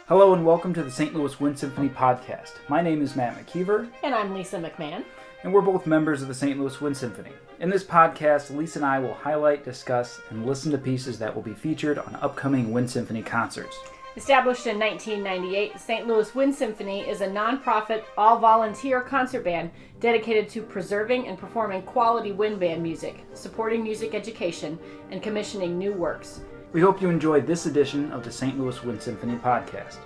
Hello and welcome to the St. Louis Wind Symphony podcast. My name is Matt McKeever. And I'm Lisa McMahon. And we're both members of the St. Louis Wind Symphony. In this podcast, Lisa and I will highlight, discuss, and listen to pieces that will be featured on upcoming Wind Symphony concerts. Established in 1998, the St. Louis Wind Symphony is a nonprofit, all-volunteer concert band dedicated to preserving and performing quality wind band music, supporting music education, and commissioning new works. We hope you enjoyed this edition of the St. Louis Wind Symphony podcast.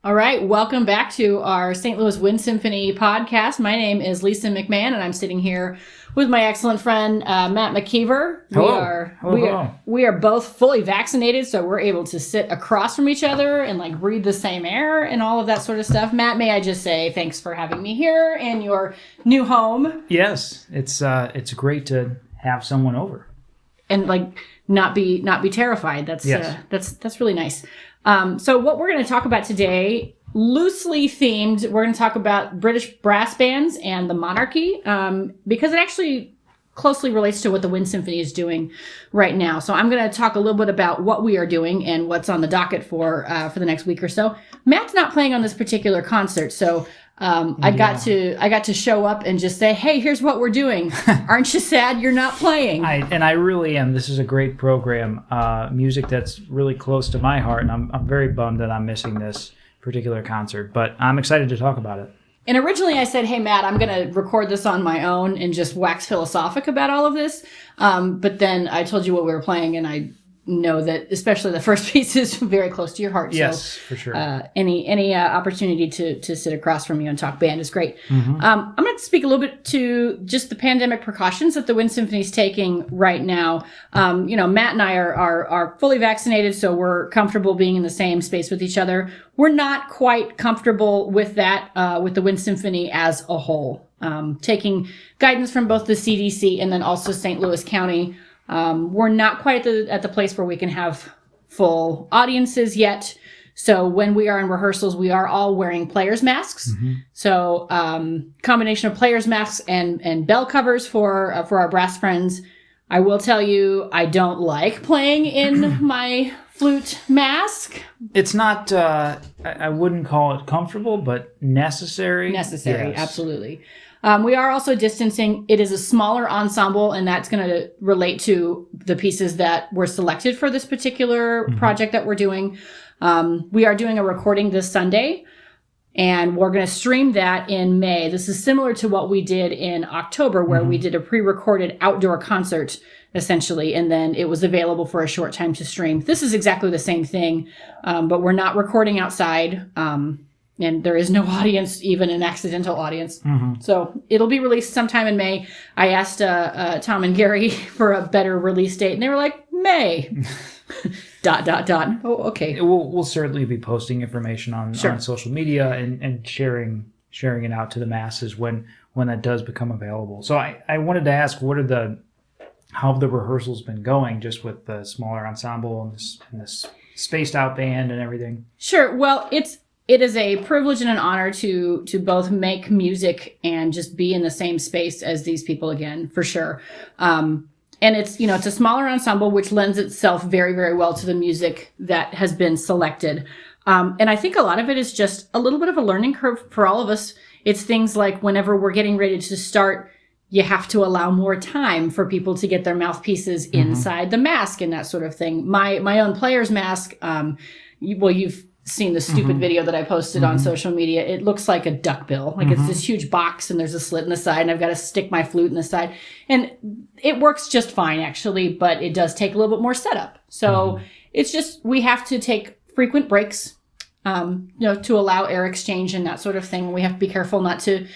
All right, welcome back to our St. Louis Wind Symphony podcast. My name is Lisa McMahon, and I'm sitting here with my excellent friend, Matt McKeever. Hello. We are both fully vaccinated, so we're able to sit across from each other and breathe the same air and all of that sort of stuff. Matt, may I just say thanks for having me here in your new home. Yes, it's great to have someone over. And not be terrified. That's really nice. So what we're going to talk about today, loosely themed, we're going to talk about British brass bands and the monarchy, because it actually closely relates to what the Wind Symphony is doing right now. So I'm going to talk a little bit about what we are doing and what's on the docket for the next week or so. Matt's not playing on this particular concert, so I got to show up and just say, hey, here's what we're doing. Aren't you sad you're not playing? I really am. This is a great program, music that's really close to my heart, and I'm very bummed that I'm missing this particular concert, but I'm excited to talk about it. And originally I said, hey, Matt, I'm going to record this on my own and just wax philosophic about all of this. But then I told you what we were playing, and I know that especially the first piece is very close to your heart. Yes, so, for sure. Any opportunity to sit across from you and talk band is great. Mm-hmm. I'm going to speak a little bit to just the pandemic precautions that the Wind Symphony is taking right now. Matt and I are fully vaccinated, so we're comfortable being in the same space with each other. We're not quite comfortable with that, with the Wind Symphony as a whole. Taking guidance from both the CDC and then also St. Louis County. We're not quite at the place where we can have full audiences yet. So when we are in rehearsals, we are all wearing players' masks. Mm-hmm. So combination of players' masks and bell covers for our brass friends. I will tell you, I don't like playing in my flute mask. It's not, I wouldn't call it comfortable, but necessary. Necessary, yes. Absolutely. We are also distancing. It is a smaller ensemble, and that's going to relate to the pieces that were selected for this particular project that we're doing. We are doing a recording this Sunday, and we're going to stream that in May. This is similar to what we did in October, where we did a pre-recorded outdoor concert, essentially, and then it was available for a short time to stream. This is exactly the same thing, but we're not recording outside. And there is no audience, even an accidental audience. Mm-hmm. So it'll be released sometime in May. I asked Tom and Gary for a better release date, and they were like, May. ... Oh, okay. We'll certainly be posting information on social media and sharing it out to the masses when that does become available. So I wanted to ask, how have the rehearsals been going, just with the smaller ensemble and this spaced out band and everything? Sure. Well, it is a privilege and an honor to both make music and just be in the same space as these people again, for sure. And it's a smaller ensemble, which lends itself very, very well to the music that has been selected. And I think a lot of it is just a little bit of a learning curve for all of us. It's things like whenever we're getting ready to start, you have to allow more time for people to get their mouthpieces inside the mask and that sort of thing. My own player's mask, you've seen the stupid video that I posted on social media. It looks like a duckbill. It's this huge box and there's a slit in the side and I've got to stick my flute in the side. And it works just fine, actually, but it does take a little bit more setup. So it's just, we have to take frequent breaks, to allow air exchange and that sort of thing. We have to be careful not to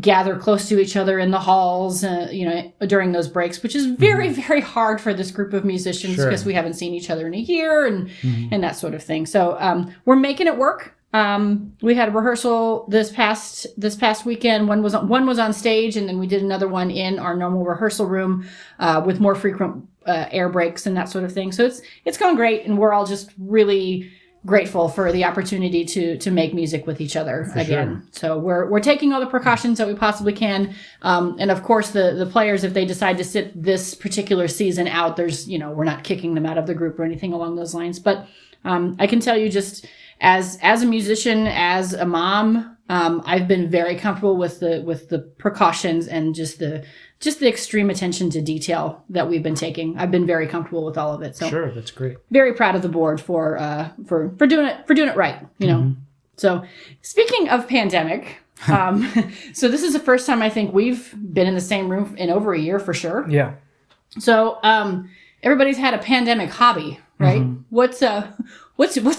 gather close to each other in the halls, during those breaks, which is very, very hard for this group of musicians because we haven't seen each other in a year and that sort of thing. So we're making it work. We had a rehearsal this past weekend. One was on stage, and then we did another one in our normal rehearsal room with more frequent air breaks and that sort of thing. So it's gone great, and we're all just really grateful for the opportunity to make music with each other again. Sure. So we're taking all the precautions that we possibly can. And of course the players, if they decide to sit this particular season out, there's, we're not kicking them out of the group or anything along those lines. But I can tell you, just as a musician, as a mom, I've been very comfortable with the precautions and just the extreme attention to detail that we've been taking. I've been very comfortable with all of it. So sure, that's great. Very proud of the board for doing it right. So speaking of pandemic, so this is the first time I think we've been in the same room in over a year for sure. Yeah. So everybody's had a pandemic hobby, right? What's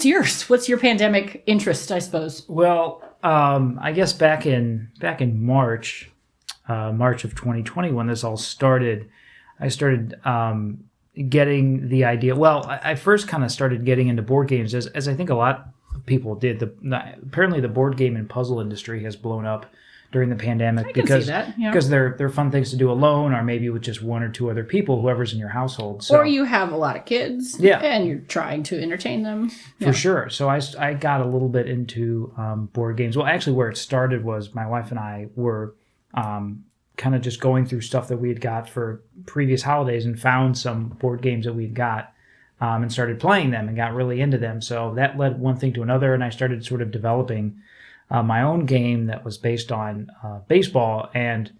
yours? What's your pandemic interest, I suppose? Well, I guess back in March of 2020, when this all started, I started getting the idea. Well, I first kind of started getting into board games, as I think a lot of people did. Apparently, the board game and puzzle industry has blown up during the pandemic because they're fun things to do alone, or maybe with just one or two other people, whoever's in your household. So, or you have a lot of kids, and you're trying to entertain them. For sure. So I got a little bit into board games. Well, actually, where it started was my wife and I were kind of just going through stuff that we had got for previous holidays and found some board games that we'd got and started playing them and got really into them. So that led one thing to another, and I started sort of developing my own game that was based on baseball, and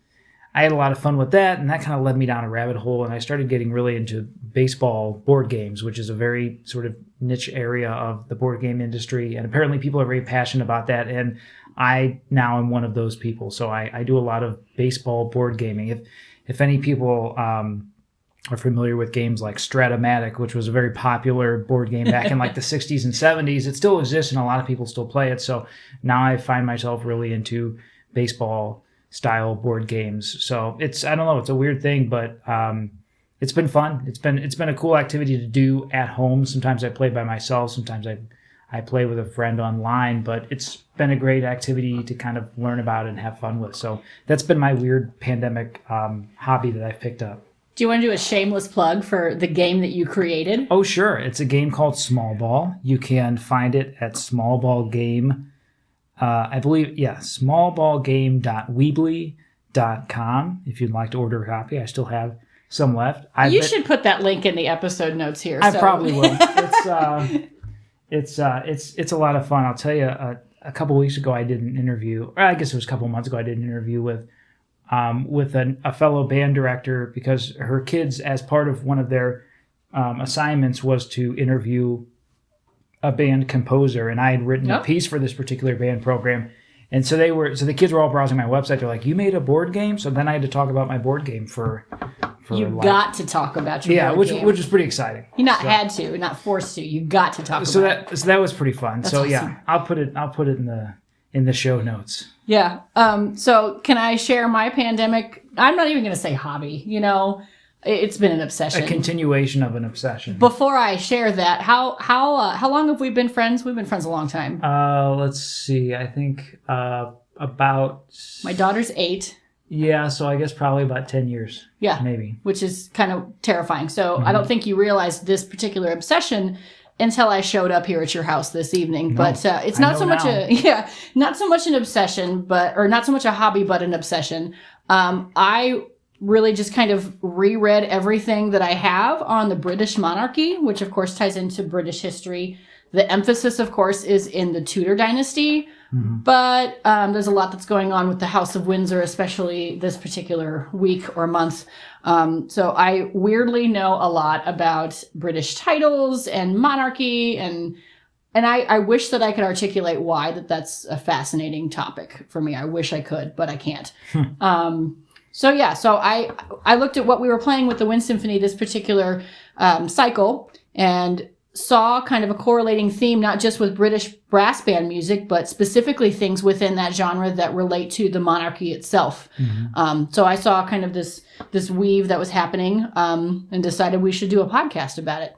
I had a lot of fun with that, and that kind of led me down a rabbit hole, and I started getting really into baseball board games, which is a very sort of niche area of the board game industry, and apparently people are very passionate about that, and I now am one of those people. So I do a lot of baseball board gaming. If any people are familiar with games like Stratomatic, which was a very popular board game back in like the 60s and 70s, it still exists and a lot of people still play it. So now I find myself really into baseball style board games. So I don't know, it's a weird thing, but it's been fun. It's been a cool activity to do at home. Sometimes I play by myself. Sometimes I play with a friend online, but it's been a great activity to kind of learn about and have fun with. So that's been my weird pandemic hobby that I've picked up. Do you want to do a shameless plug for the game that you created? Oh, sure. It's a game called Small Ball. You can find it at smallballgame. I believe, smallballgame.weebly.com if you'd like to order a copy. I still have some left. You should put that link in the episode notes here. I probably will. It's a lot of fun. I'll tell you, a couple weeks ago I did an interview, or I guess it was a couple months ago I did an interview with a fellow band director, because her kids, as part of one of their assignments, was to interview a band composer, and I had written a piece for this particular band program. And so the kids were all browsing my website. They're like, "You made a board game?" So then I had to talk about my board game for got to talk about your board game. which is pretty exciting. You had to, not forced to. You got to talk about it. So that was pretty fun. That's so awesome. Yeah, I'll put it in the show notes. Yeah. So can I share my pandemic? I'm not even going to say hobby. It's been an obsession. A continuation of an obsession. Before I share that, how long have we been friends? We've been friends a long time. Let's see. I think about. My daughter's 8. Yeah, so I guess probably about 10 years. Yeah, maybe. Which is kind of terrifying. So I don't think you realized this particular obsession until I showed up here at your house this evening. No, but it's not so much not so much an obsession, or not so much a hobby, but an obsession. I really just kind of reread everything that I have on the British monarchy, which of course ties into British history. The emphasis, of course, is in the Tudor dynasty, but there's a lot that's going on with the House of Windsor, especially this particular week or month. So I weirdly know a lot about British titles and monarchy, and I wish that I could articulate why that's a fascinating topic for me. I wish I could, but I can't. So I looked at what we were playing with the Wind Symphony this particular cycle, and saw kind of a correlating theme, not just with British brass band music, but specifically things within that genre that relate to the monarchy itself. So I saw kind of this weave that was happening, and decided we should do a podcast about it.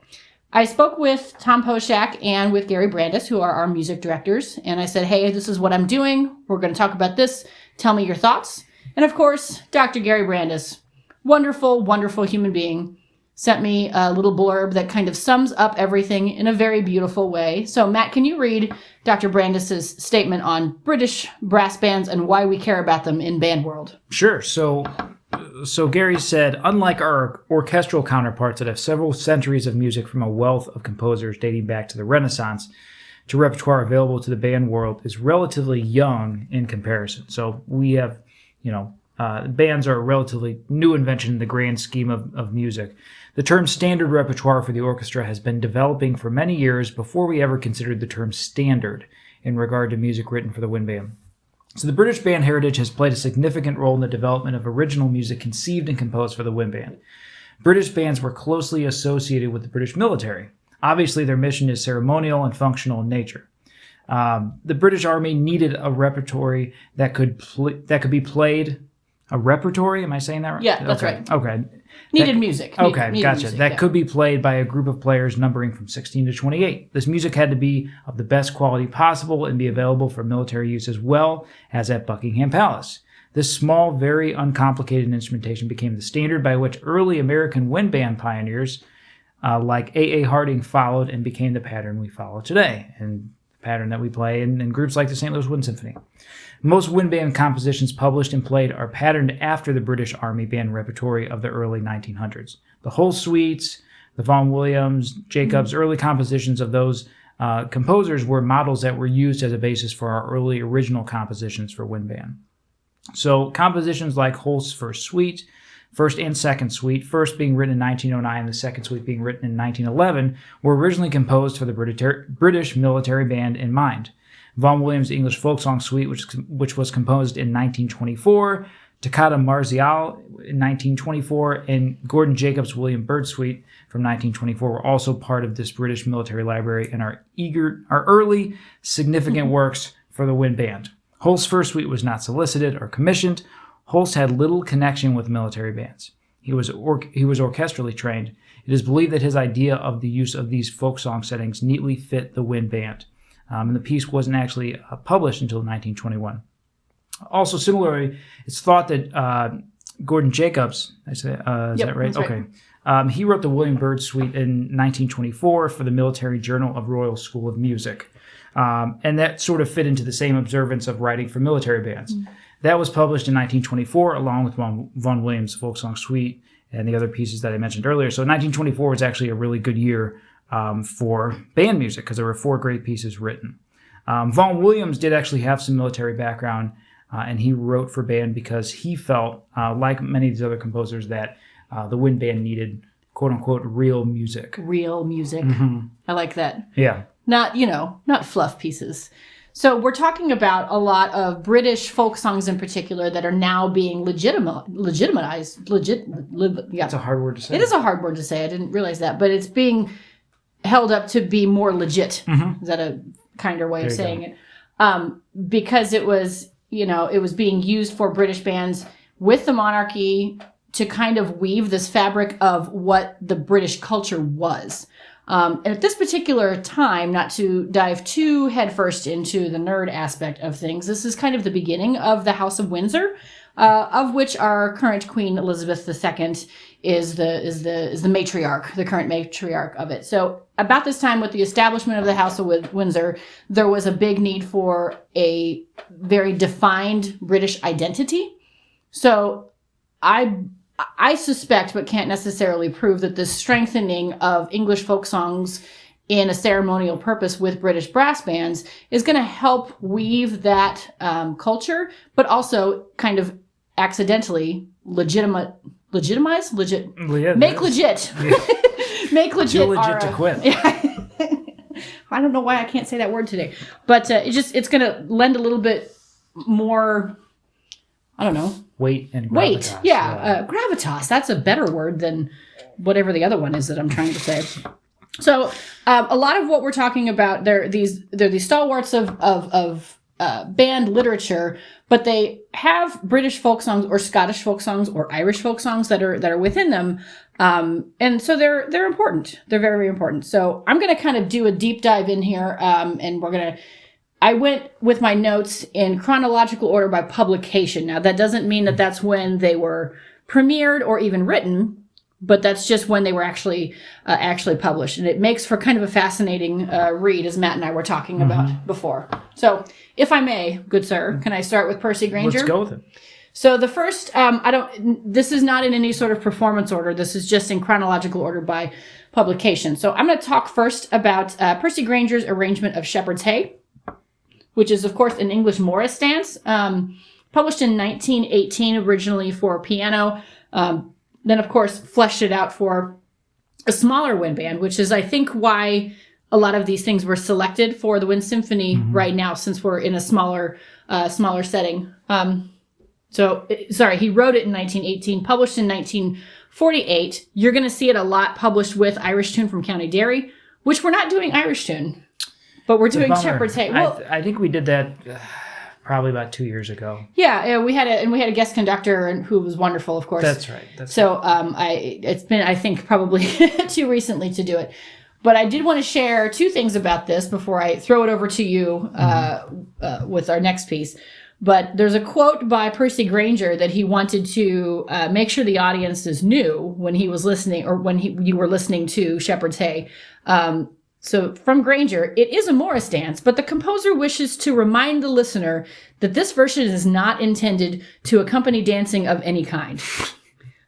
I spoke with Tom Poshak and with Gary Brandis, who are our music directors, and I said, hey, this is what I'm doing. We're going to talk about this. Tell me your thoughts. And of course, Dr. Gary Brandis, wonderful, wonderful human being, sent me a little blurb that kind of sums up everything in a very beautiful way. So, Matt, can you read Dr. Brandis's statement on British brass bands and why we care about them in band world? Sure. So Gary said, unlike our orchestral counterparts that have several centuries of music from a wealth of composers dating back to the Renaissance, to repertoire available to the band world is relatively young in comparison. So we have, bands are a relatively new invention in the grand scheme of music. The term standard repertoire for the orchestra has been developing for many years before we ever considered the term standard in regard to music written for the wind band. So the British band heritage has played a significant role in the development of original music conceived and composed for the wind band. British bands were closely associated with the British military. Obviously, their mission is ceremonial and functional in nature. The British Army needed a repertory that could be played. A repertory? Am I saying that right? Yeah, that's okay. right. Okay. Needed music. Okay, gotcha. Music, that could be played by a group of players numbering from 16 to 28. This music had to be of the best quality possible and be available for military use as well as at Buckingham Palace. This small, very uncomplicated instrumentation became the standard by which early American wind band pioneers like A.A. Harding followed and became the pattern we follow today, and the pattern that we play in groups like the St. Louis Wind Symphony. Most wind band compositions published and played are patterned after the British Army band repertory of the early 1900s. The whole suites, the Vaughan Williams, Jacobs, early compositions of those composers were models that were used as a basis for our early original compositions for wind band. So compositions like Holst's First Suite, First and Second Suite, first being written in 1909, the second suite being written in 1911, were originally composed for the British military band in mind. Vaughan Williams' English Folk Song Suite, which was composed in 1924, Toccata Marziale in 1924, and Gordon Jacobs' William Byrd Suite from 1924 were also part of this British military library and are early significant works for the wind band. Holst's First Suite was not solicited or commissioned. Holst had little connection with military bands. He was orchestrally trained. It is believed that his idea of the use of these folk song settings neatly fit the wind band. And the piece wasn't actually published until 1921. Also, similarly, it's thought that Gordon Jacobs, is that right? Okay. He wrote the William Byrd Suite in 1924 for the Military Journal of Royal School of Music. And that sort of fit into the same observance of writing for military bands. That was published in 1924, along with Vaughan Williams' Folk Song Suite and the other pieces that I mentioned earlier. So 1924 was actually a really good year for band music because there were 4 great pieces written. Vaughan Williams did actually have some military background, and he wrote for band because he felt, like many of these other composers, that the wind band needed, quote-unquote, real music. Real music. I like that. Yeah. Not fluff pieces. So we're talking about a lot of British folk songs in particular that are now being legitimized. That's a hard word to say. It is a hard word to say. I didn't realize that. But it's being held up to be more legit. Is that a kinder way of saying it? Because it was being used for British bands with the monarchy to kind of weave this fabric of what the British culture was. And at this particular time, not to dive too headfirst into the nerd aspect of things, this is kind of the beginning of the House of Windsor, of which our current Queen Elizabeth II is the matriarch, the current matriarch of it. So about this time, with the establishment of the House of Windsor, there was a big need for a very defined British identity. So I suspect, but can't necessarily prove, that the strengthening of English folk songs in a ceremonial purpose with British brass bands is going to help weave that culture, but also kind of accidentally make legit. Make legit. Too legit to quit. I don't know why I can't say that word today, but it's going to lend a little bit more, I don't know. Weight and gravitas. Gravitas. That's a better word than whatever the other one is that I'm trying to say. So a lot of what we're talking about, they're these stalwarts of band literature, but they have British folk songs or Scottish folk songs or Irish folk songs that are within them, and so they're important. They're very, very important. So I'm going to kind of do a deep dive in here, and I went with my notes in chronological order by publication. Now, that doesn't mean that that's when they were premiered or even written, but that's just when they were actually published. And it makes for kind of a fascinating read, as Matt and I were talking about before. So if I may, good sir, can I start with Percy Grainger? Let's go with it. So the first, this is not in any sort of performance order. This is just in chronological order by publication. So I'm going to talk first about Percy Grainger's arrangement of Shepherd's Hay, which is, of course, an English Morris dance, published in 1918, originally for piano. Then, of course, fleshed it out for a smaller wind band, which is, I think, why a lot of these things were selected for the Wind Symphony right now, since we're in a smaller setting. He wrote it in 1918, published in 1948. You're going to see it a lot published with Irish Tune from County Derry, which we're not doing Irish Tune, but we're doing Shepherd's Hay. Well, I think we did that probably about 2 years ago. Yeah, we had a guest conductor who was wonderful, of course. That's right. It's been, I think, probably too recently to do it. But I did want to share two things about this before I throw it over to you with our next piece. But there's a quote by Percy Grainger that he wanted to make sure the audiences knew when he was listening, or when you were listening to Shepherd's Hay. So from Grainger, it is a Morris dance, but the composer wishes to remind the listener that this version is not intended to accompany dancing of any kind.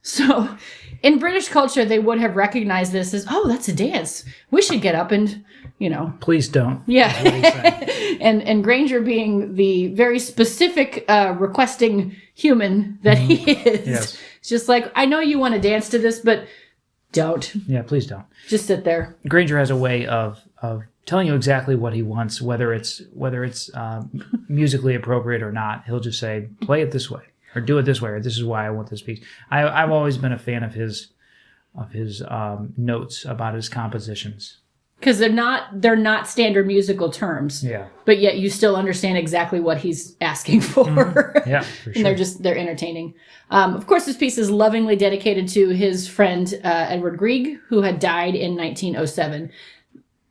So in British culture, they would have recognized this as, oh, that's a dance. We should get up and, Please don't. Yeah. and Grainger, being the very specific requesting human that he is, Yes. It's just like, I know you want to dance to this, but don't. Yeah, please don't. Just sit there. Grainger has a way of telling you exactly what he wants, whether it's musically appropriate or not. He'll just say, play it this way, or do it this way, or this is why I want this piece. I've always been a fan of his notes about his compositions. Because they're not standard musical terms. Yeah. But yet you still understand exactly what he's asking for. Mm-hmm. Yeah, for sure. And they're entertaining. Of course, this piece is lovingly dedicated to his friend Edward Grieg, who had died in 1907.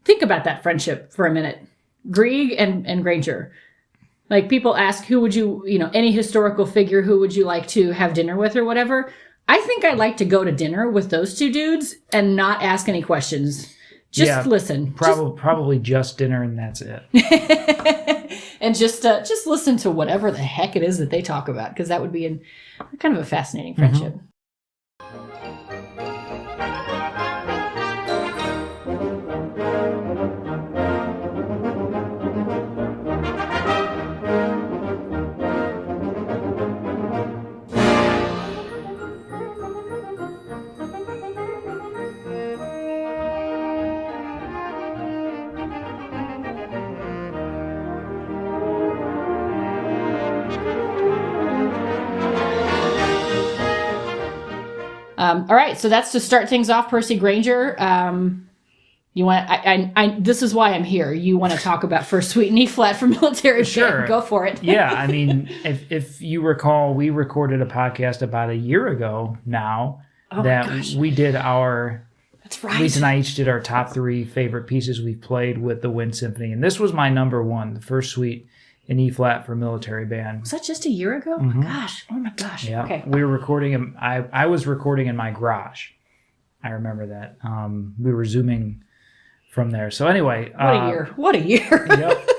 Think about that friendship for a minute. Grieg and Grainger. Like, people ask, who would you, any historical figure, who would you like to have dinner with or whatever? I think I'd like to go to dinner with those two dudes and not ask any questions. Just listen. Probably just dinner, and that's it. And just listen to whatever the heck it is that they talk about, because that would be kind of a fascinating friendship. Mm-hmm. All right, so that's to start things off. Percy Grainger. You want? This is why I'm here. You want to talk about First Suite in E flat for military band? Sure, go for it. Yeah, I mean, if you recall, we recorded a podcast about a year ago now we did our. That's right. Lisa and I each did our top 3 favorite pieces we've played with the Wind Symphony, and this was my number 1, the First Suite in E flat for military band. Was that just a year ago? Mm-hmm. Oh my gosh. Yeah. Okay. We were recording. I was recording in my garage. I remember that. We were Zooming from there. So anyway. What a year. Yep.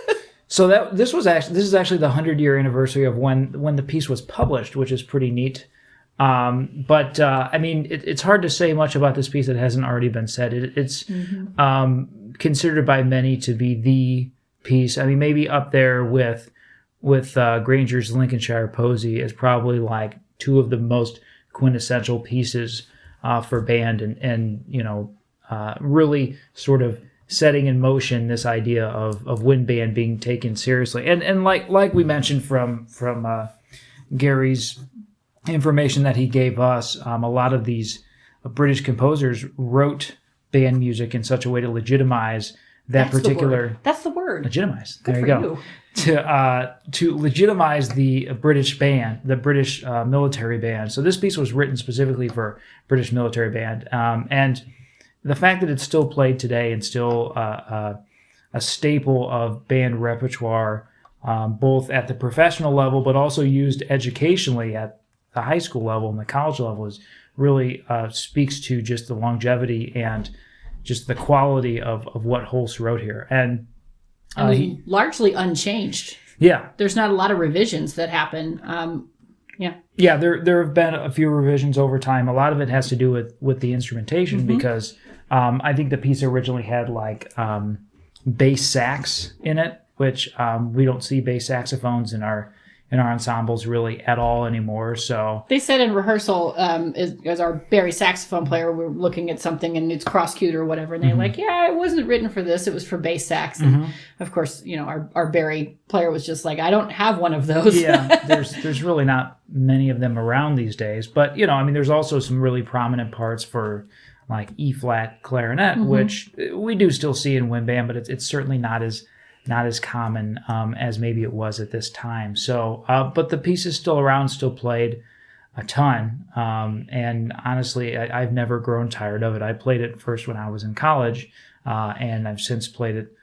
So this is actually the 100-year anniversary of when the piece was published, which is pretty neat. But I mean, it's hard to say much about this piece that hasn't already been said. It's considered by many to be the piece. I mean, maybe up there with Grainger's Lincolnshire Posy is probably like 2 of the most quintessential pieces for band, and really sort of setting in motion this idea of wind band being taken seriously. And like we mentioned from Gary's information that he gave us, a lot of these British composers wrote band music in such a way to legitimize that particular. That's the word. Legitimize. Good there you for go. To legitimize the British band, the British military band. So this piece was written specifically for British military band, and the fact that it's still played today and still a staple of band repertoire, both at the professional level but also used educationally at the high school level and the college level, is really speaks to just the longevity and just the quality of what Holst wrote here. And largely unchanged. Yeah. There's not a lot of revisions that happen. Yeah, there have been a few revisions over time. A lot of it has to do with the instrumentation because I think the piece originally had like bass sax in it, which we don't see bass saxophones in our ensembles really at all anymore. So they said in rehearsal, as our Barry saxophone player, we're looking at something and it's cross-cued or whatever, and they're like, "Yeah, it wasn't written for this; it was for bass sax." And of course, our Barry player was just like, "I don't have one of those." Yeah, there's really not many of them around these days. But there's also some really prominent parts for like E flat clarinet, which we do still see in wind band, but it's certainly not as common as maybe it was at this time. So, but the piece is still around, still played a ton. And honestly, I've never grown tired of it. I played it first when I was in college, and I've since played it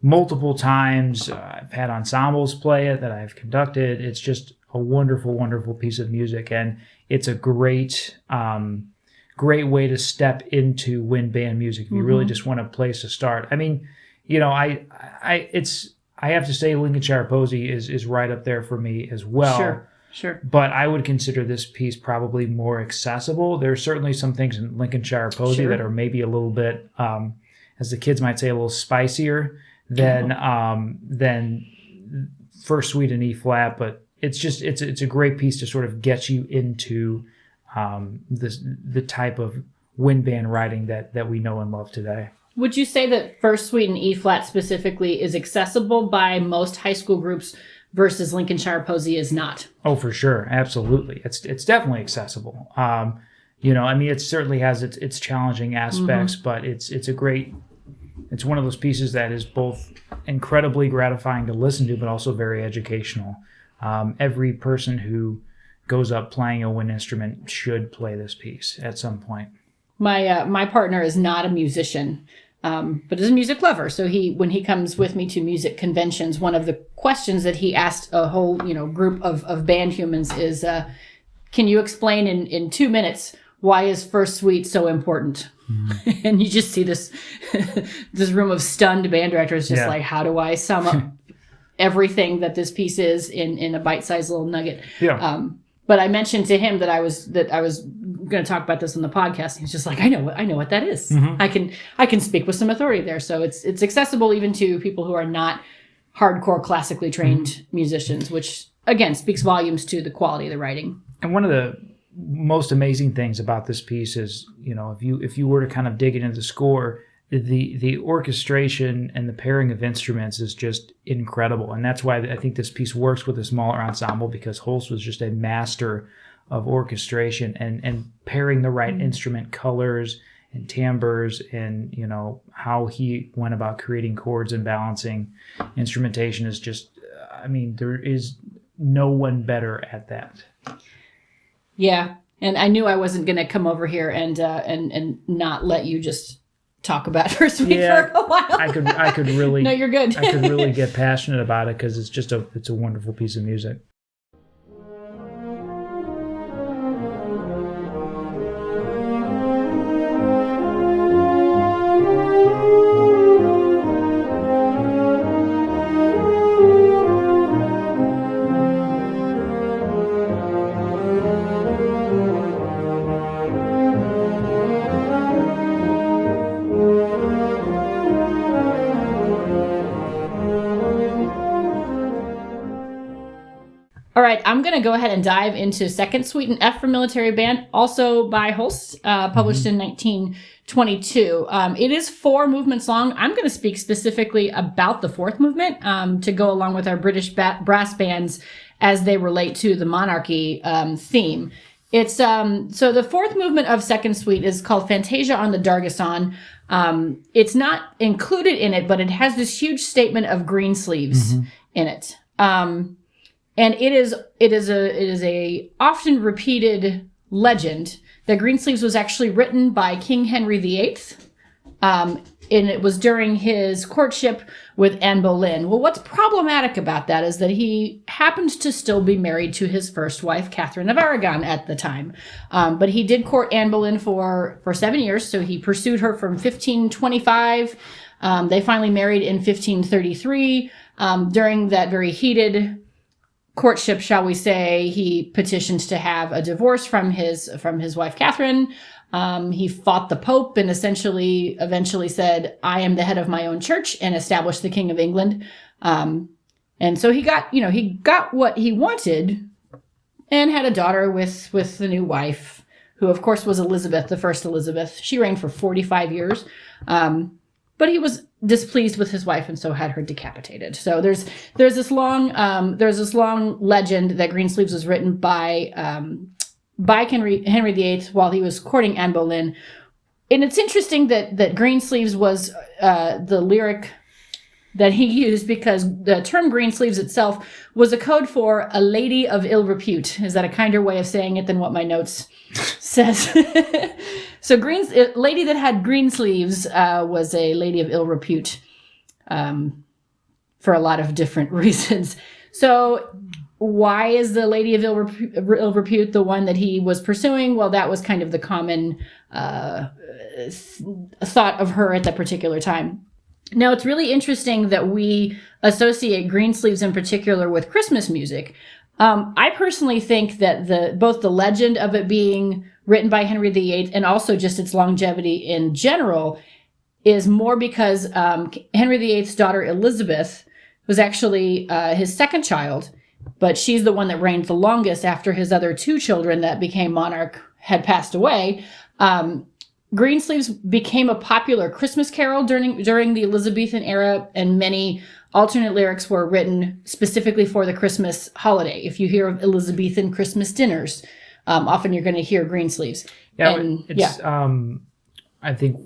multiple times. I've had ensembles play it that I've conducted. It's just a wonderful, wonderful piece of music. And it's a great way to step into wind band music if you really just want a place to start. I mean, I have to say Lincolnshire Posy is right up there for me as well. Sure. But I would consider this piece probably more accessible. There's certainly some things in Lincolnshire Posy that are maybe a little bit, as the kids might say, a little spicier than First Suite in E flat. But it's a great piece to sort of get you into the type of wind band writing that we know and love today. Would you say that First Suite in E flat specifically is accessible by most high school groups versus Lincolnshire Posy is not? Oh, for sure. Absolutely. It's definitely accessible. It certainly has its challenging aspects, but it's one of those pieces that is both incredibly gratifying to listen to, but also very educational. Every person who goes up playing a wind instrument should play this piece at some point. My partner is not a musician, but is a music lover. So when he comes with me to music conventions, one of the questions that he asked a whole group of band humans is, can you explain in 2 minutes why is First Suite so important? And you just see this room of stunned band directors just like, how do I sum up everything that this piece is in a bite-sized little nugget? Yeah. But I mentioned to him that I was going to talk about this on the podcast. He's just like, I know what that is. I can speak with some authority there. So it's accessible even to people who are not hardcore classically trained musicians, which again speaks volumes to the quality of the writing. And one of the most amazing things about this piece is, if you were to kind of dig into the score, the orchestration and the pairing of instruments is just incredible. And that's why I think this piece works with a smaller ensemble, because Holst was just a master of orchestration and pairing the right instrument colors and timbres, and how he went about creating chords and balancing instrumentation is just, there is no one better at that. Yeah. And I knew I wasn't going to come over here and not let you just talk about First Suite for a while. I could really. No, you're good. I could really get passionate about it because it's a wonderful piece of music. All right, I'm going to go ahead and dive into Second Suite in F for Military Band, also by Holst, published in 1922. It is 4 movements long. I'm going to speak specifically about the 4th movement to go along with our British brass bands as they relate to the monarchy theme. It's so the 4th movement of Second Suite is called Fantasia on the Dargesson. It's not included in it, but it has this huge statement of green sleeves in it. And it is a often repeated legend that Greensleeves was actually written by King Henry VIII it was during his courtship with Anne Boleyn. Well, what's problematic about that is that he happened to still be married to his first wife, Catherine of Aragon, at the time. But he did court Anne Boleyn for 7 years, so he pursued her from 1525. They finally married in 1533. During that very heated courtship, shall we say, he petitioned to have a divorce from his wife, Catherine. He fought the Pope and eventually said, I am the head of my own church, and established the King of England. And so he got what he wanted, and had a daughter with the new wife, who of course was Elizabeth, the first Elizabeth. She reigned for 45 years. But he was displeased with his wife, and so had her decapitated. So there's this long legend that Greensleeves was written by Henry VIII while he was courting Anne Boleyn. And it's interesting that Greensleeves was the lyric that he used, because the term Greensleeves itself was a code for a lady of ill repute. Is that a kinder way of saying it than what my notes says? So lady that had green sleeves was a lady of ill repute for a lot of different reasons. So why is the lady of ill repute the one that he was pursuing? Well, that was kind of the common thought of her at that particular time. Now, it's really interesting that we associate Greensleeves in particular with Christmas music. I personally think that both the legend of it being written by Henry VIII and also just its longevity in general is more because Henry VIII's daughter Elizabeth was actually his second child, but she's the one that reigned the longest after his other two children that became monarch had passed away. Greensleeves became a popular Christmas carol during the Elizabethan era, and many alternate lyrics were written specifically for the Christmas holiday. If you hear of Elizabethan Christmas dinners, often you're going to hear Greensleeves. I think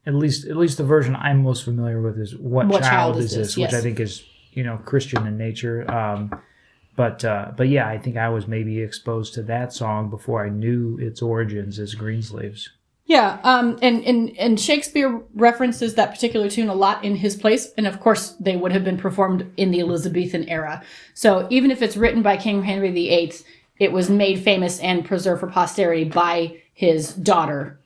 at least the version I'm most familiar with is What Child Is This? Yes. Which I think is Christian in nature. But yeah, I think I was maybe exposed to that song before I knew its origins as Greensleeves. Yeah, and Shakespeare references that particular tune a lot in his plays, and of course they would have been performed in the Elizabethan era. So even if it's written by King Henry VIII, it was made famous and preserved for posterity by his daughter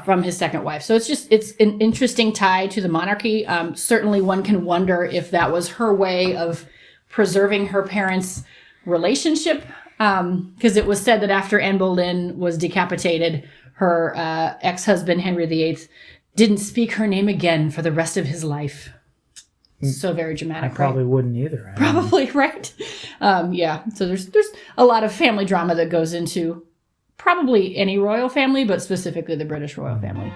from his second wife. So it's an interesting tie to the monarchy. Certainly one can wonder if that was her way of preserving her parents' relationship, because it was said that after Anne Boleyn was decapitated, her ex-husband, Henry VIII, didn't speak her name again for the rest of his life. So very dramatic. I probably wouldn't either. Probably, right? Yeah. So there's a lot of family drama that goes into probably any royal family, but specifically the British royal family.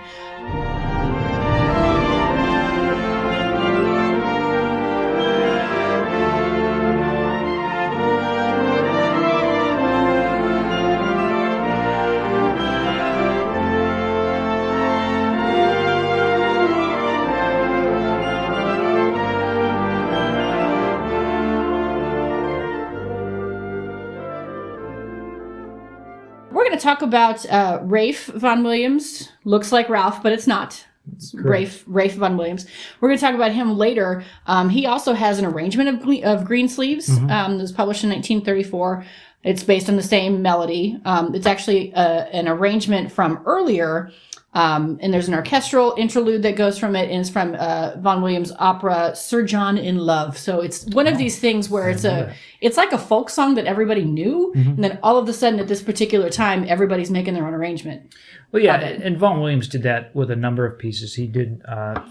We're going to talk about Rafe Vaughan Williams. Looks like Ralph, but it's not. It's Rafe Vaughan Williams. We're going to talk about him later. He also has an arrangement of Greensleeves. It was published in 1934. It's based on the same melody. It's actually an arrangement from earlier, and there's an orchestral interlude that goes from it, and it's from Vaughan Williams' opera Sir John in Love. So it's one of these things where it's like a folk song that everybody knew, and then all of a sudden at this particular time, everybody's making their own arrangement. Well, yeah, and Vaughan Williams did that with a number of pieces. He did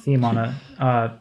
theme on a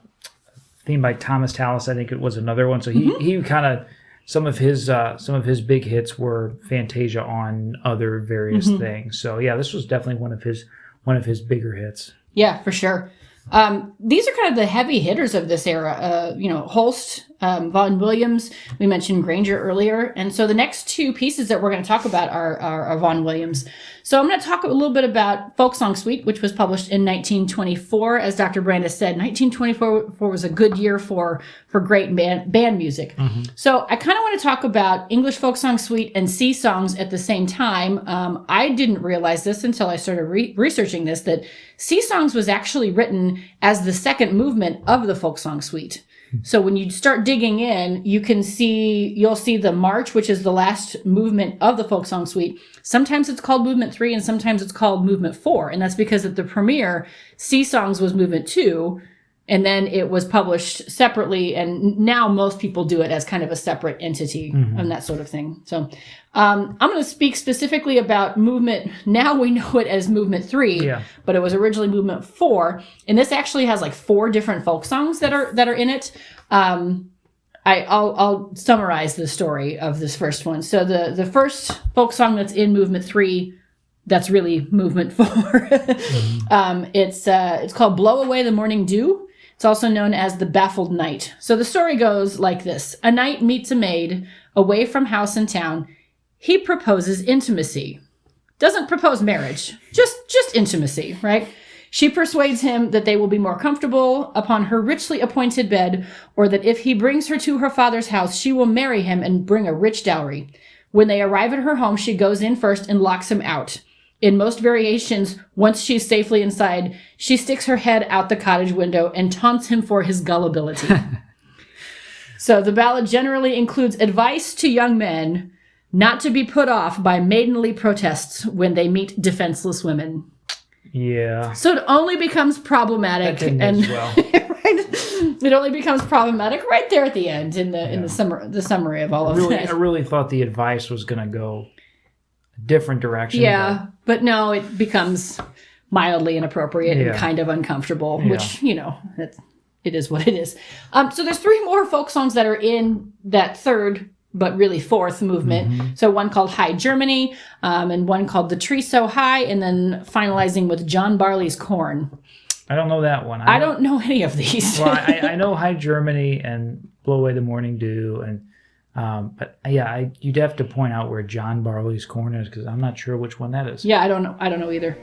theme by Thomas Tallis, I think it was another one. So he kind of some of his big hits were Fantasia on other various things. So yeah, this was definitely one of his bigger hits. Yeah, for sure. These are kind of the heavy hitters of this era. Holst, Vaughan Williams. We mentioned Granger earlier, and so the next two pieces that we're going to talk about are Vaughan Williams. So I'm going to talk a little bit about Folk Song Suite, which was published in 1924. As Dr. Brandis said, 1924 was a good year for great band music. So I kind of want to talk about English Folk Song Suite and sea songs at the same time. I didn't realize this until I started researching this, that sea songs was actually written as the second movement of the Folk Song Suite. So when you start digging in, you'll see the march, which is the last movement of the Folk Song Suite. Sometimes it's called movement 3 and sometimes it's called movement 4. And that's because at the premiere, Sea Songs was movement 2, and then it was published separately. And now most people do it as kind of a separate entity and that sort of thing. So I'm going to speak specifically about movement. Now we know it as movement 3, but it was originally movement 4. And this actually has like 4 different folk songs that are in it. I'll summarize the story of this first one. So the first folk song that's in movement 3, that's really movement 4. It's called Blow Away the Morning Dew. It's also known as the Baffled Knight. So the story goes like this. A knight meets a maid away from house and town. He proposes intimacy. Doesn't propose marriage, just intimacy, right? She persuades him that they will be more comfortable upon her richly appointed bed, or that if he brings her to her father's house, she will marry him and bring a rich dowry. When they arrive at her home, she goes in first and locks him out. In most variations, once she's safely inside, she sticks her head out the cottage window and taunts him for his gullibility. So the ballad generally includes advice to young men not to be put off by maidenly protests when they meet defenseless women. Yeah. So it only becomes problematic, it only becomes problematic right there at the end in the summary of all of that. I really thought the advice was going to go a different direction. Yeah, but no, it becomes mildly inappropriate and kind of uncomfortable, which it is what it is. So there's 3 more folk songs that are in that third, but really fourth movement. So one called High Germany, and one called The Tree So High, and then finalizing with John Barley's Corn. I don't know that one. I don't know any of these. Well, I know High Germany and Blow Away the Morning Dew, and but you'd have to point out where John Barley's Corn is, because I'm not sure which one that is. Yeah, I don't know either.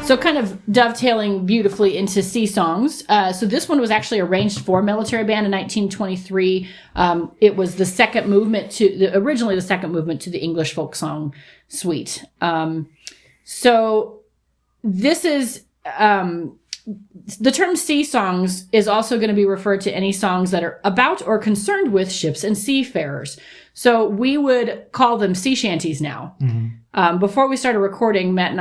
So kind of dovetailing beautifully into sea songs. So this one was actually arranged for military band in 1923. It was the second movement originally the second movement to the English folk song suite. So this is, the term sea songs is also going to be referred to any songs that are about or concerned with ships and seafarers. So we would call them sea shanties now. Before we started recording, Matt and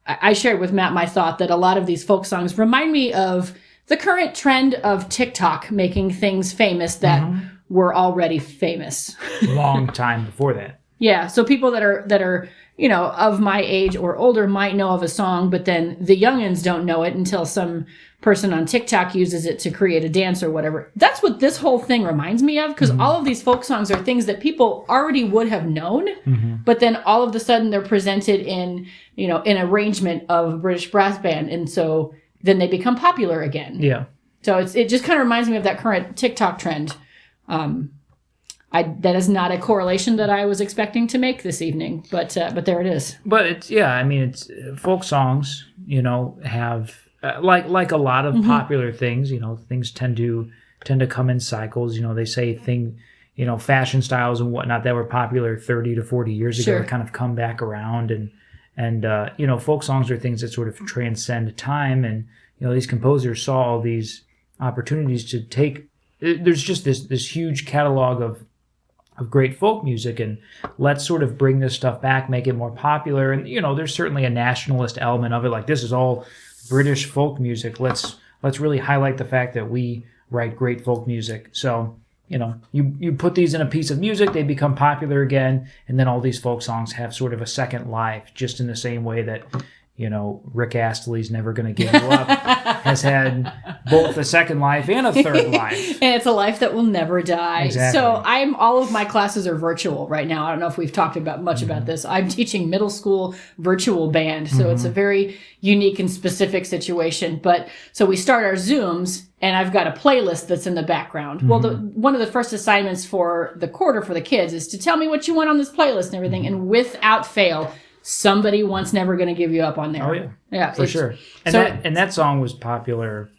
I shared with Matt my thought that a lot of these folk songs remind me of the current trend of TikTok making things famous that were already famous. Long time before that. Yeah, so people that are of my age or older might know of a song, but then the youngins don't know it until some person on TikTok uses it to create a dance or whatever. That's what this whole thing reminds me of, because all of these folk songs are things that people already would have known, but then all of a sudden they're presented in an arrangement of British brass band, and so then they become popular again. Yeah. So it just kind of reminds me of that current TikTok trend. That is not a correlation that I was expecting to make this evening, but there it is. But it's folk songs, have like a lot of popular things, things tend to come in cycles. They say fashion styles and whatnot that were popular 30 to 40 years ago kind of come back around, and folk songs are things that sort of transcend time, and these composers saw all these opportunities to take. There's just this huge catalog of great folk music, and let's sort of bring this stuff back, make it more popular. And there's certainly a nationalist element of it, like this is all British folk music. Let's really highlight the fact that we write great folk music. So you put these in a piece of music, they become popular again, and then all these folk songs have sort of a second life, just in the same way that Rick Astley's Never Gonna Give You Up has had both a second life and a third life. And it's a life that will never die. Exactly. So all of my classes are virtual right now. I don't know if we've talked much about this. I'm teaching middle school virtual band. So it's a very unique and specific situation. But so we start our Zooms and I've got a playlist that's in the background. Well, one of the first assignments for the quarter for the kids is to tell me what you want on this playlist and everything. And without fail, somebody wants Never Gonna Give You Up on there. Oh, yeah. Yeah. For sure. And that song was popular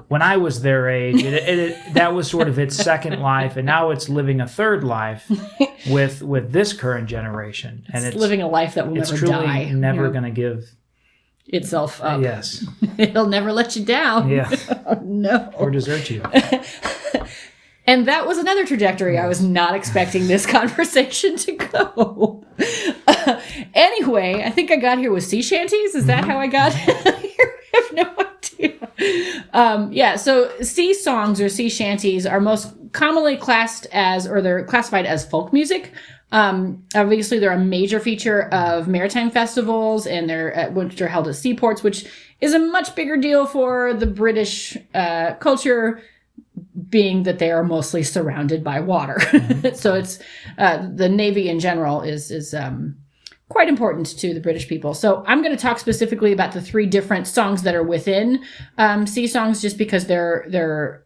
when I was their age. That was sort of its second life, and now it's living a third life with this current generation. And it's living a life that will never truly die. Never going to give itself up. Yes. It'll never let you down. Yeah. Oh, no. Or desert you. And that was another trajectory. I was not expecting this conversation to go. Anyway, I think I got here with sea shanties. Is that how I got here? I have no idea. So sea songs or sea shanties are most commonly they're classified as folk music. Obviously, they're a major feature of maritime festivals, and which are held at seaports, which is a much bigger deal for the British culture, being that they are mostly surrounded by water. So it's the Navy in general is quite important to the British people. So I'm going to talk specifically about the 3 different songs that are within sea songs, just because they're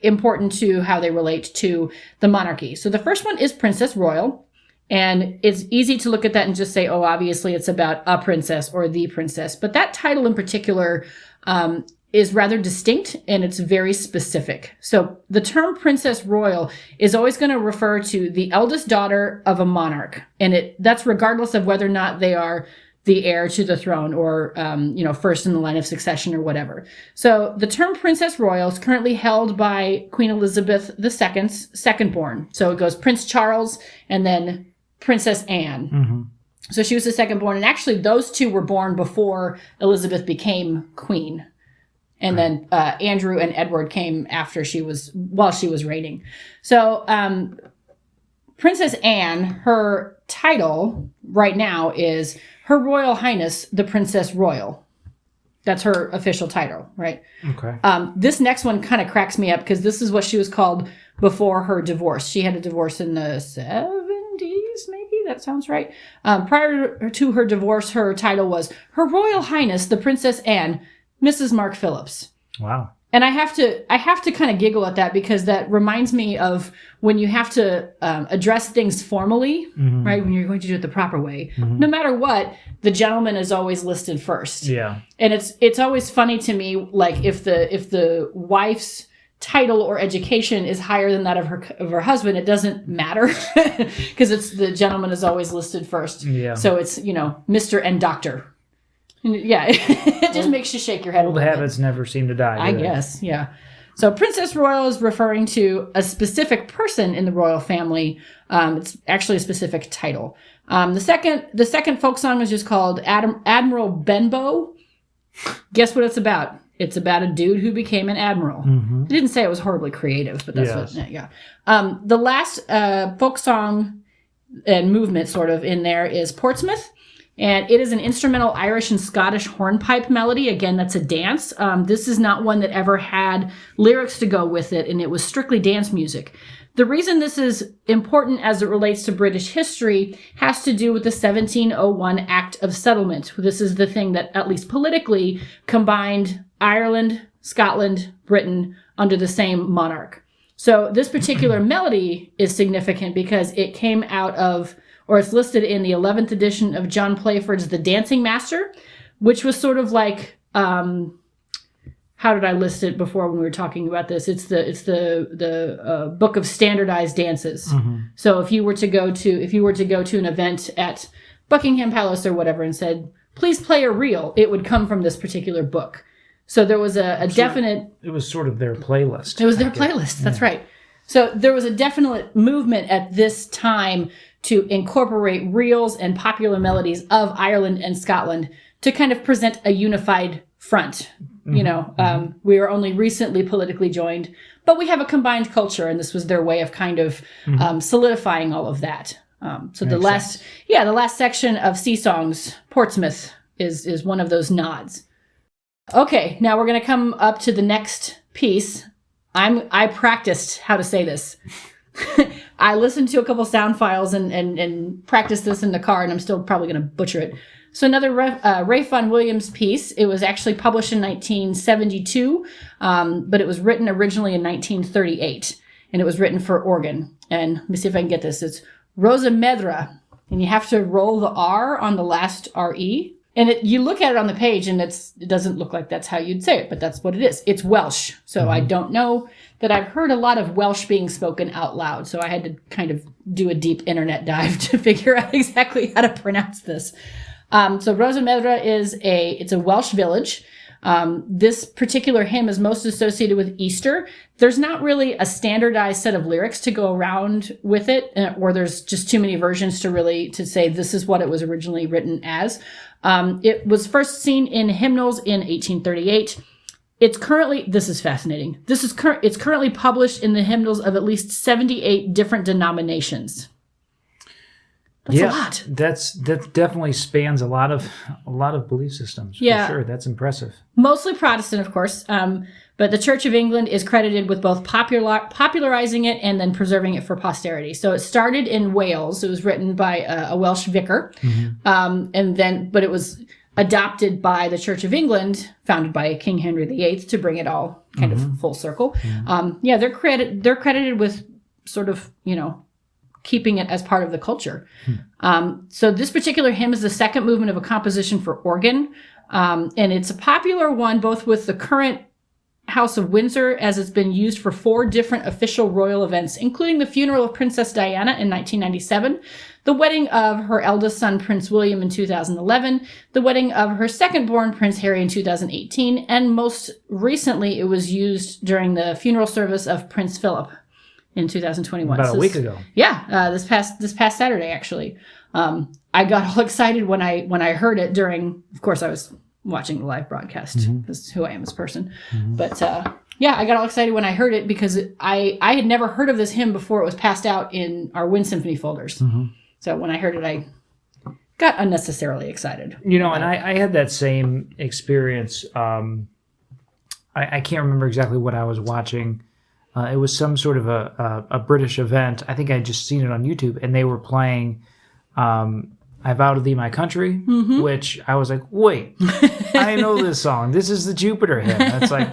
important to how they relate to the monarchy. So the first one is Princess Royal. And it's easy to look at that and just say, oh, obviously it's about a princess or the princess. But that title in particular is rather distinct, and it's very specific. So the term Princess Royal is always going to refer to the eldest daughter of a monarch. And that's regardless of whether or not they are the heir to the throne or, first in the line of succession or whatever. So the term Princess Royal is currently held by Queen Elizabeth II's second born. So it goes Prince Charles and then Princess Anne. Mm-hmm. So she was the second born. And actually those two were born before Elizabeth became queen. And then Andrew and Edward came while she was reigning. So Princess Anne, her title right now is Her Royal Highness, the Princess Royal. That's her official title, right? Okay. This next one kind of cracks me up because this is what she was called before her divorce. She had a divorce in the 70s, maybe? That sounds right. Prior to her divorce, her title was Her Royal Highness, the Princess Anne, Mrs. Mark Phillips. Wow. And I have to kind of giggle at that because that reminds me of when you have to address things formally, right? When you're going to do it the proper way. Mm-hmm. No matter what, the gentleman is always listed first. Yeah. And it's always funny to me, like if the wife's title or education is higher than that of her husband, it doesn't matter because it's the gentleman is always listed first. Yeah. So it's Mr. and Dr. Yeah, it just makes you shake your head. Old habits never seem to die. I guess, yeah. So Princess Royal is referring to a specific person in the royal family. It's actually a specific title. The second folk song is just called Admiral Benbow. Guess what it's about? It's about a dude who became an admiral. Mm-hmm. It didn't say it was horribly creative, but that's what. Yeah. The last folk song and movement sort of in there is Portsmouth. And it is an instrumental Irish and Scottish hornpipe melody. Again, that's a dance. This is not one that ever had lyrics to go with it, and it was strictly dance music. The reason this is important as it relates to British history has to do with the 1701 Act of Settlement. This is the thing that, at least politically, combined Ireland, Scotland, Britain under the same monarch. So this particular melody is significant because it came out of, or it's listed in the 11th edition of John Playford's The Dancing Master, which was sort of like, how did I list it before when we were talking about this? It's the book of standardized dances. Mm-hmm. So if you were to go to an event at Buckingham Palace or whatever and said, please play a reel, it would come from this particular book. So there was a definite... It was sort of their playlist. It was their playlist, that's right. So there was a definite movement at this time to incorporate reels and popular melodies of Ireland and Scotland to kind of present a unified front. You know, we were only recently politically joined, but we have a combined culture, and this was their way of kind of solidifying all of that. So the last section of Sea Songs, Portsmouth, is one of those nods. Okay, now we're going to come up to the next piece. I practiced how to say this. I listened to a couple sound files and practiced this in the car, and I'm still probably going to butcher it. So another Ralph Vaughan Williams piece. It was actually published in 1972, but it was written originally in 1938, and it was written for organ. And let me see if I can get this. It's Rosa Medra, and you have to roll the R on the last R-E. And you look at it on the page, and it doesn't look like that's how you'd say it, but that's what it is. It's Welsh. So I don't know that I've heard a lot of Welsh being spoken out loud. So I had to kind of do a deep internet dive to figure out exactly how to pronounce this. So Rosa Medra it's a Welsh village. This particular hymn is most associated with Easter. There's not really a standardized set of lyrics to go around with it, or there's just too many versions to say this is what it was originally written as. It was first seen in hymnals in 1838. This is fascinating. It's currently published in the hymnals of at least 78 different denominations. That's a lot. That definitely spans a lot of belief systems. For sure. That's impressive. Mostly Protestant, of course. But the Church of England is credited with both popularizing it and then preserving it for posterity. So it started in Wales. It was written by a Welsh vicar. But it was adopted by the Church of England, founded by King Henry VIII, to bring it all kind of full circle. They're credited with sort of, keeping it as part of the culture. So this particular hymn is the second movement of a composition for organ. And it's a popular one, both with the current House of Windsor, as it's been used for 4 different official royal events, including the funeral of Princess Diana in 1997, the wedding of her eldest son, Prince William, in 2011, the wedding of her second-born, Prince Harry, in 2018, and most recently it was used during the funeral service of Prince Philip in 2021. About a week ago. Yeah, this past Saturday, actually. I got all excited when I heard it during, of course, I was watching the live broadcast. That's who I am as a person. But I got all excited when I heard it because I had never heard of this hymn before it was passed out in our Wind Symphony folders. So when I heard it, I got unnecessarily excited. And I had that same experience. I can't remember exactly what I was watching. It was some sort of a British event. I think I just seen it on YouTube, and they were playing I Vow to Thee My Country, which I was like, wait, I know this song. This is the Jupiter hymn. That's like,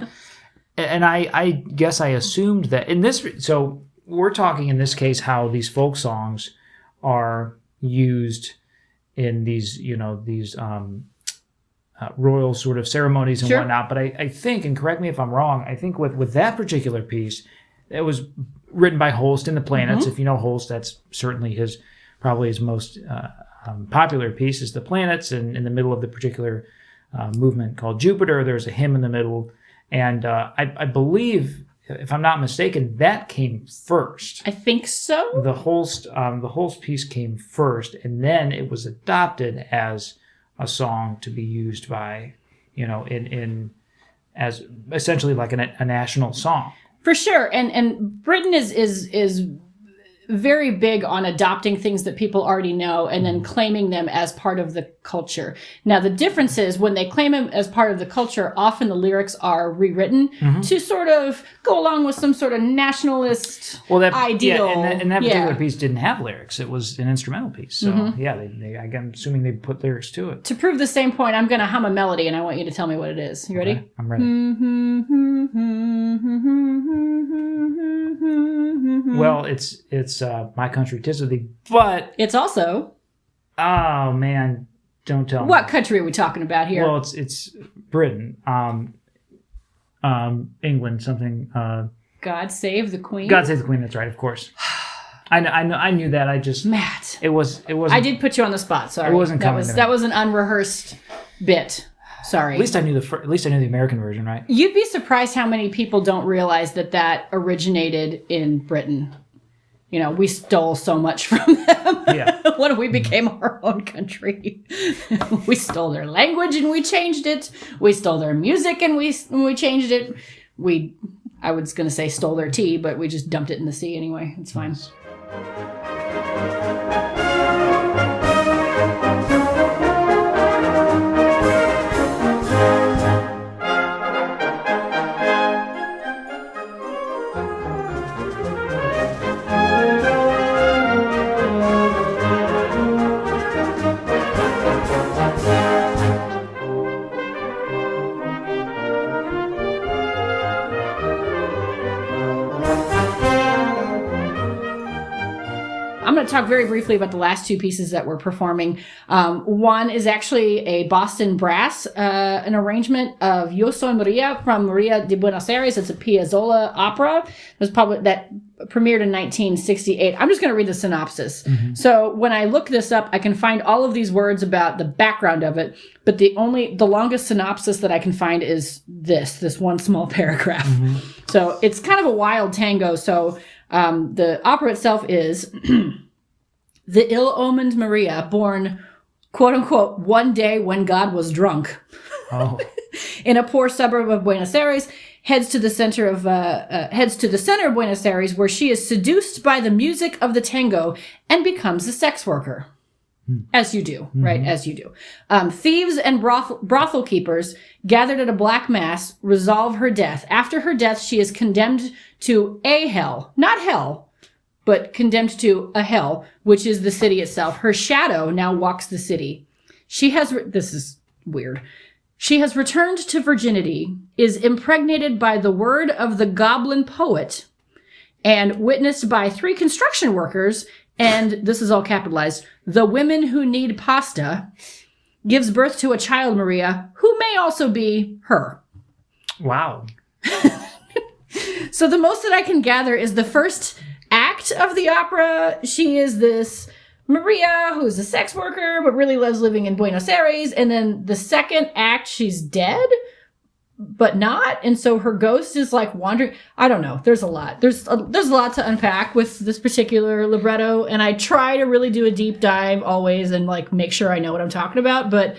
and I guess I assumed that in this, so we're talking in this case how these folk songs are used in these, royal sort of ceremonies and whatnot. But I think, and correct me if I'm wrong, I think with that particular piece, it was written by Holst in the Planets. If you know Holst, that's certainly probably his most popular piece is the Planets. And in the middle of the particular movement called Jupiter, there's a hymn in the middle. And I believe, if I'm not mistaken, that came first. I think so. The Holst piece came first, and then it was adopted as a song to be used by, in as essentially like a national song. For sure. And Britain is very big on adopting things that people already know and then claiming them as part of the culture. Now, the difference is when they claim them as part of the culture, often the lyrics are rewritten to sort of go along with some sort of nationalist ideal. Yeah, and that particular piece didn't have lyrics. It was an instrumental piece. So, I'm assuming they put lyrics to it. To prove the same point, I'm going to hum a melody, and I want you to tell me what it is. You ready? Okay, I'm ready. Well, it's My Country 'Tis of Thee, but it's also. Oh man, don't tell me. What country are we talking about here? Well, it's Britain, England, something. God Save the Queen. God Save the Queen. That's right, of course. I knew that. I just Matt. It was. I did put you on the spot. Sorry, it wasn't coming. That was an unrehearsed bit. Sorry. At least I knew the American version, right? You'd be surprised how many people don't realize that originated in Britain. we stole so much from them Yeah. when we became our own country. We stole their language and we changed it. We stole their music and we changed it. I was going to say stole their tea, but we just dumped it in the sea anyway. It's fine. Nice. I'm going to talk very briefly about the last two pieces that we're performing. One is actually a Boston brass, an arrangement of Yo Soy Maria from Maria de Buenos Aires. It's a Piazzolla opera. That premiered in 1968. I'm just going to read the synopsis. Mm-hmm. So when I look this up, I can find all of these words about the background of it, but the longest synopsis that I can find is this one small paragraph. Mm-hmm. So it's kind of a wild tango. So the opera itself is the ill-omened Maria, born, quote unquote, one day when God was drunk, in a poor suburb of Buenos Aires, heads to the center of Buenos Aires, where she is seduced by the music of the tango and becomes a sex worker. As you do, right? As you do. Thieves and brothel keepers gathered at a black mass resolve her death. After her death, she is condemned to a hell, not hell, but condemned to a hell, which is the city itself. Her shadow now walks the city. This is weird. She has returned to virginity, is impregnated by the word of the goblin poet, and witnessed by 3 construction workers, and this is all capitalized, the women who need pasta, gives birth to a child, Maria, who may also be her. Wow. So the most that I can gather is the first act of the opera. She is this Maria who's a sex worker, but really loves living in Buenos Aires. And then the second act, she's dead, but not. And so her ghost is like wandering. I don't know. There's a lot. There's a lot to unpack with this particular libretto. And I try to really do a deep dive always and like make sure I know what I'm talking about. But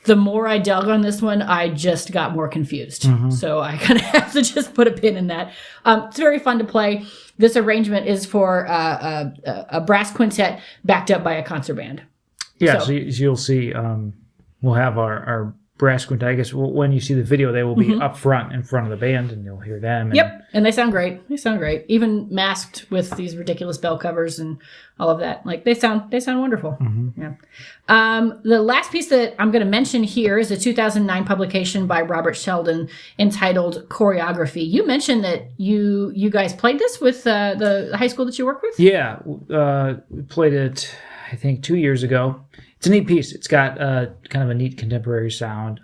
the more I dug on this one, I just got more confused. Mm-hmm. So I kind of have to just put a pin in that. It's very fun to play. This arrangement is for a brass quintet backed up by a concert band. Yeah, so you'll see, we'll have our brass quintet. I guess when you see the video, they will be up front in front of the band, and you'll hear them. Yep, and they sound great. Even masked with these ridiculous bell covers and all of that. Like they sound wonderful. Mm-hmm. Yeah. The last piece that I'm going to mention here is a 2009 publication by Robert Sheldon entitled Choreography. You mentioned that you guys played this with the high school that you work with? Yeah, we played it, I think, 2 years ago. It's a neat piece. It's got kind of a neat contemporary sound.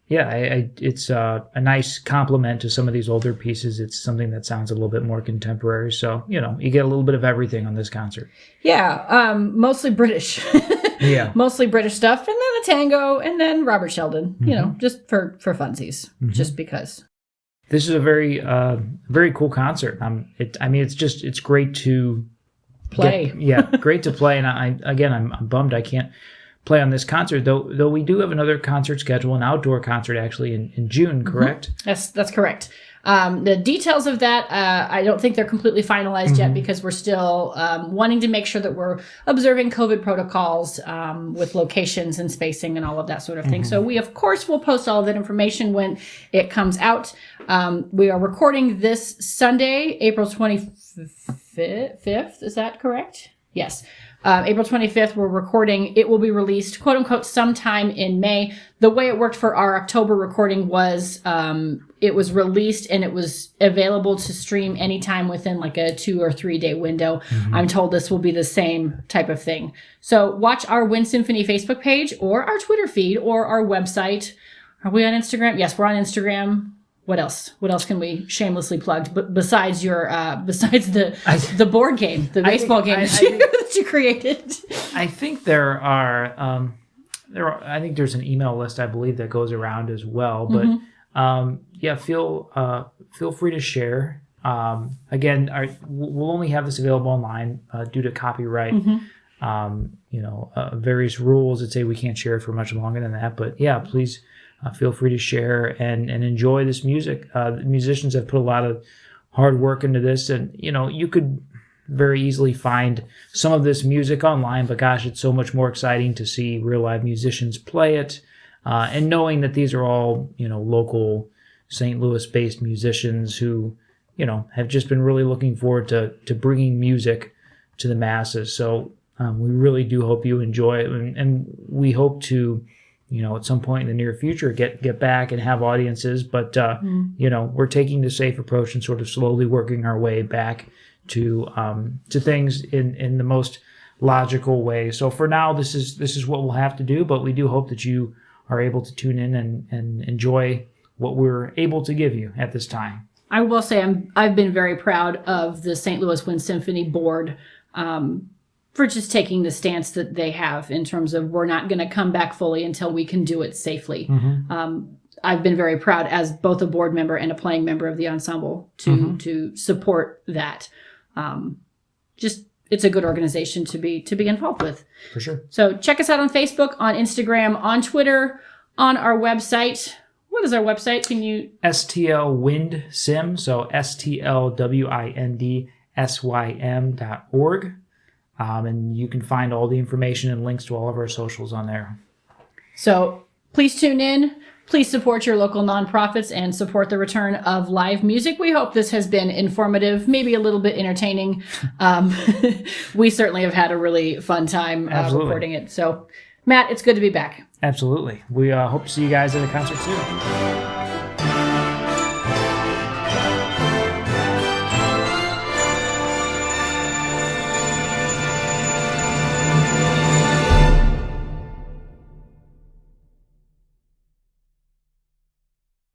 It's a nice complement to some of these older pieces. It's something that sounds a little bit more contemporary. So, you get a little bit of everything on this concert. Yeah, mostly British. Yeah. Mostly British stuff, and then a tango, and then Robert Sheldon, just for funsies, just because. This is a very, very cool concert. It's great to play. Great to play. And I'm bummed I can't play on this concert, though we do have another concert schedule, an outdoor concert actually in June, correct? Yes, that's correct. The details of that, I don't think they're completely finalized yet because we're still wanting to make sure that we're observing COVID protocols with locations and spacing and all of that sort of thing. So we, of course, will post all of that information when it comes out. We are recording this Sunday, April 25th. Is that correct? Yes. April 25th, we're recording. It will be released, quote unquote, sometime in May. The way it worked for our October recording was it was released and it was available to stream anytime within like a 2 or 3 day window. I'm told this will be the same type of thing. So watch our Wind Symphony Facebook page or our Twitter feed or our website. Are we on Instagram? Yes, we're on Instagram. What else? What else can we shamelessly plug? But besides the board game, the baseball game that you created. I think there are. I think there's an email list I believe that goes around as well. But feel free to share Again, we'll only have this available online due to copyright. Various rules that say we can't share it for much longer than that. But yeah, please feel free to share and enjoy this music. The musicians have put a lot of hard work into this, and you could very easily find some of this music online, but gosh, it's so much more exciting to see real live musicians play it, and knowing that these are all local St. Louis based musicians who have just been really looking forward to bringing music to the masses. So we really do hope you enjoy it, and we hope to at some point in the near future get back and have audiences, but we're taking the safe approach and sort of slowly working our way back to things in the most logical way. So for now, this is what we'll have to do, but we do hope that you are able to tune in and enjoy what we're able to give you at this time. I will say I've been very proud of the St. Louis Wind Symphony board for just taking the stance that they have in terms of we're not going to come back fully until we can do it safely. I've been very proud as both a board member and a playing member of the ensemble to support that. It's a good organization to be involved with. For sure. So check us out on Facebook, on Instagram, on Twitter, on our website. What is our website? Can you? STL Wind Sim. So STLWINDSYM.org. And you can find all the information and links to all of our socials on there. So please tune in. Please support your local nonprofits and support the return of live music. We hope this has been informative, maybe a little bit entertaining. We certainly have had a really fun time recording it. So, Matt, it's good to be back. Absolutely. We hope to see you guys at a concert soon.